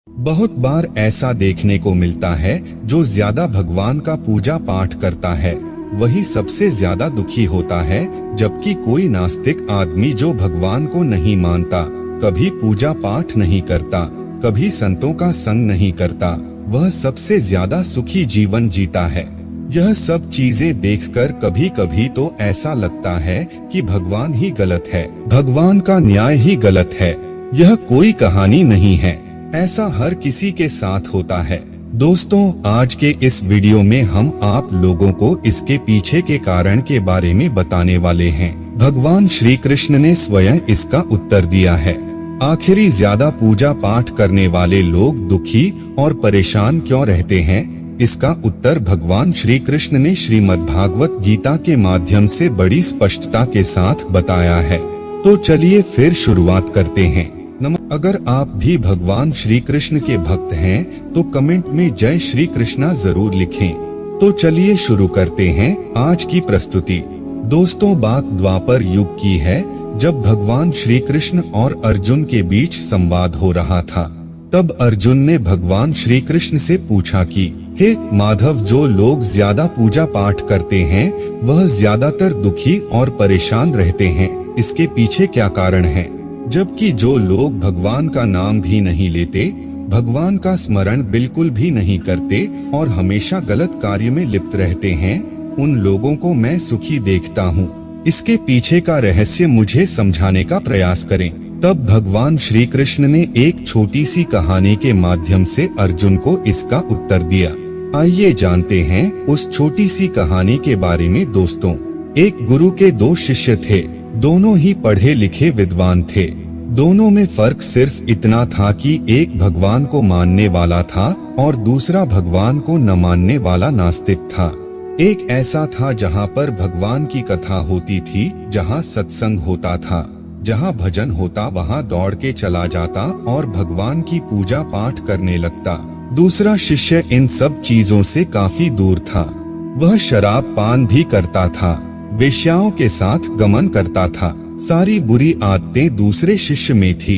बहुत बार ऐसा देखने को मिलता है, जो ज्यादा भगवान का पूजा पाठ करता है वही सबसे ज्यादा दुखी होता है, जबकि कोई नास्तिक आदमी जो भगवान को नहीं मानता, कभी पूजा पाठ नहीं करता, कभी संतों का संग नहीं करता, वह सबसे ज्यादा सुखी जीवन जीता है। यह सब चीजें देखकर कभी कभी तो ऐसा लगता है कि भगवान ही गलत है, भगवान का न्याय ही गलत है। यह कोई कहानी नहीं है, ऐसा हर किसी के साथ होता है। दोस्तों, आज के इस वीडियो में हम आप लोगों को इसके पीछे के कारण के बारे में बताने वाले हैं। भगवान श्री कृष्ण ने स्वयं इसका उत्तर दिया है। आखिरी ज्यादा पूजा पाठ करने वाले लोग दुखी और परेशान क्यों रहते हैं? इसका उत्तर भगवान श्री कृष्ण ने श्रीमद्भागवत गीता के माध्यम से बड़ी स्पष्टता के साथ बताया है। तो चलिए फिर शुरुआत करते हैं। अगर आप भी भगवान श्री कृष्ण के भक्त हैं तो कमेंट में जय श्री कृष्णा जरूर लिखें। तो चलिए शुरू करते हैं आज की प्रस्तुति। दोस्तों, बात द्वापर युग की है, जब भगवान श्री कृष्ण और अर्जुन के बीच संवाद हो रहा था। तब अर्जुन ने भगवान श्री कृष्ण से पूछा कि हे माधव, जो लोग ज्यादा पूजा पाठ करते हैं वह ज्यादातर दुखी और परेशान रहते हैं, इसके पीछे क्या कारण है? जबकि जो लोग भगवान का नाम भी नहीं लेते, भगवान का स्मरण बिल्कुल भी नहीं करते और हमेशा गलत कार्य में लिप्त रहते हैं, उन लोगों को मैं सुखी देखता हूँ। इसके पीछे का रहस्य मुझे समझाने का प्रयास करें। तब भगवान श्री कृष्ण ने एक छोटी सी कहानी के माध्यम से अर्जुन को इसका उत्तर दिया। आइए जानते हैं उस छोटी सी कहानी के बारे में। दोस्तों, एक गुरु के दो शिष्य थे, दोनों ही पढ़े लिखे विद्वान थे। दोनों में फर्क सिर्फ इतना था कि एक भगवान को मानने वाला था और दूसरा भगवान को न मानने वाला नास्तिक था। एक ऐसा था जहाँ पर भगवान की कथा होती थी, जहाँ सत्संग होता था, जहाँ भजन होता वहाँ दौड़ के चला जाता और भगवान की पूजा पाठ करने लगता। दूसरा शिष्य इन सब चीजों से काफी दूर था। वह शराब पान भी करता था, वेश्याओं के साथ गमन करता था। सारी बुरी आदतें दूसरे शिष्य में थी।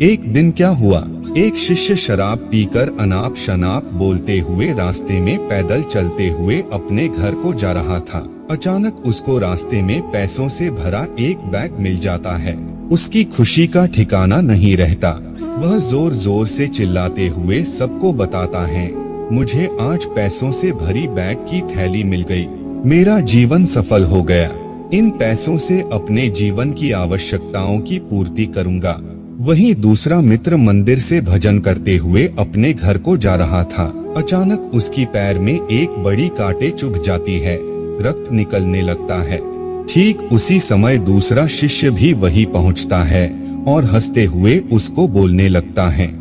एक दिन क्या हुआ, एक शिष्य शराब पीकर अनाप शनाप बोलते हुए रास्ते में पैदल चलते हुए अपने घर को जा रहा था। अचानक उसको रास्ते में पैसों से भरा एक बैग मिल जाता है। उसकी खुशी का ठिकाना नहीं रहता। वह जोर जोर से चिल्लाते हुए सबको बताता है, मुझे आज पैसों से भरी बैग की थैली मिल गई, मेरा जीवन सफल हो गया। इन पैसों से अपने जीवन की आवश्यकताओं की पूर्ति करूंगा। वहीं दूसरा मित्र मंदिर से भजन करते हुए अपने घर को जा रहा था। अचानक उसकी पैर में एक बड़ी कांटे चुभ जाती है, रक्त निकलने लगता है। ठीक उसी समय दूसरा शिष्य भी वहीं पहुंचता है और हंसते हुए उसको बोलने लगता है,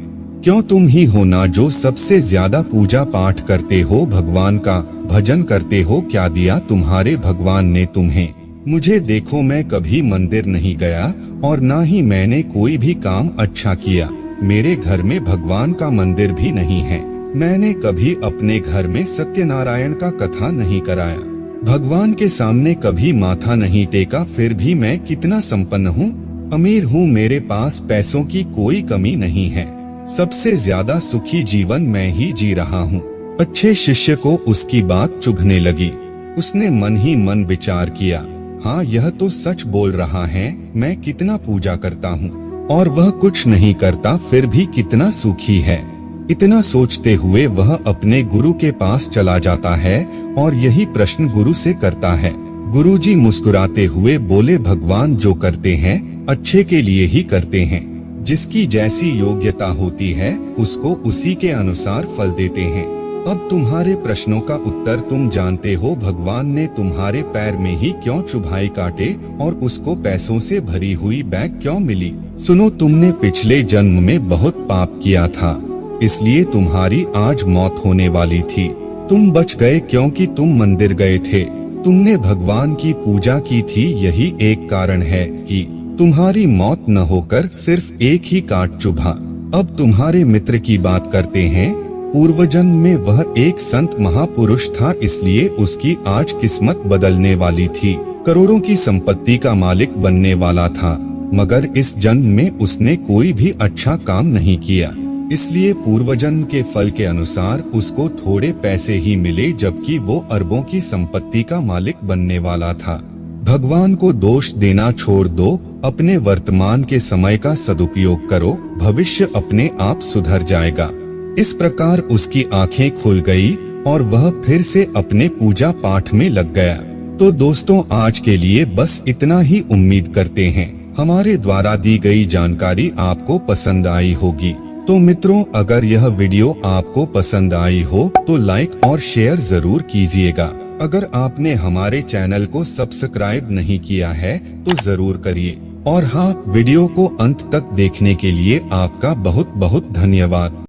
क्यों तुम ही हो ना जो सबसे ज्यादा पूजा पाठ करते हो, भगवान का भजन करते हो, क्या दिया तुम्हारे भगवान ने तुम्हें? मुझे देखो, मैं कभी मंदिर नहीं गया और ना ही मैंने कोई भी काम अच्छा किया। मेरे घर में भगवान का मंदिर भी नहीं है। मैंने कभी अपने घर में सत्यनारायण का कथा नहीं कराया, भगवान के सामने कभी माथा नहीं टेका, फिर भी मैं कितना संपन्न हूँ, अमीर हूँ, मेरे पास पैसों की कोई कमी नहीं है। सबसे ज्यादा सुखी जीवन मैं ही जी रहा हूँ। अच्छे शिष्य को उसकी बात चुभने लगी। उसने मन ही मन विचार किया, हाँ यह तो सच बोल रहा है, मैं कितना पूजा करता हूँ और वह कुछ नहीं करता, फिर भी कितना सुखी है। इतना सोचते हुए वह अपने गुरु के पास चला जाता है और यही प्रश्न गुरु से करता है। गुरुजी मुस्कुराते हुए बोले, भगवान जो करते हैं अच्छे के लिए ही करते हैं। जिसकी जैसी योग्यता होती है उसको उसी के अनुसार फल देते हैं। अब तुम्हारे प्रश्नों का उत्तर तुम जानते हो। भगवान ने तुम्हारे पैर में ही क्यों चुभाई कांटे और उसको पैसों से भरी हुई बैग क्यों मिली? सुनो, तुमने पिछले जन्म में बहुत पाप किया था, इसलिए तुम्हारी आज मौत होने वाली थी। तुम बच गए क्योंकि तुम मंदिर गए थे, तुमने भगवान की पूजा की थी। यही एक कारण है कि तुम्हारी मौत न होकर सिर्फ एक ही कांट चुभा। अब तुम्हारे मित्र की बात करते हैं। पूर्व जन्म में वह एक संत महापुरुष था, इसलिए उसकी आज किस्मत बदलने वाली थी। करोड़ों की संपत्ति का मालिक बनने वाला था, मगर इस जन्म में उसने कोई भी अच्छा काम नहीं किया। इसलिए पूर्वजन्म के फल के अनुसार उसको थोड़े पैसे ही मिले, जबकि वो अरबों की संपत्ति का मालिक बनने वाला था। भगवान को दोष देना छोड़ दो, अपने वर्तमान के समय का सदुपयोग करो, भविष्य अपने आप सुधर जाएगा। इस प्रकार उसकी आंखें खुल गई और वह फिर से अपने पूजा पाठ में लग गया। तो दोस्तों, आज के लिए बस इतना ही। उम्मीद करते हैं हमारे द्वारा दी गई जानकारी आपको पसंद आई होगी। तो मित्रों, अगर यह वीडियो आपको पसंद आई हो तो लाइक और शेयर जरूर कीजिएगा। अगर आपने हमारे चैनल को सब्सक्राइब नहीं किया है तो जरूर करिए। और हाँ, वीडियो को अंत तक देखने के लिए आपका बहुत बहुत धन्यवाद।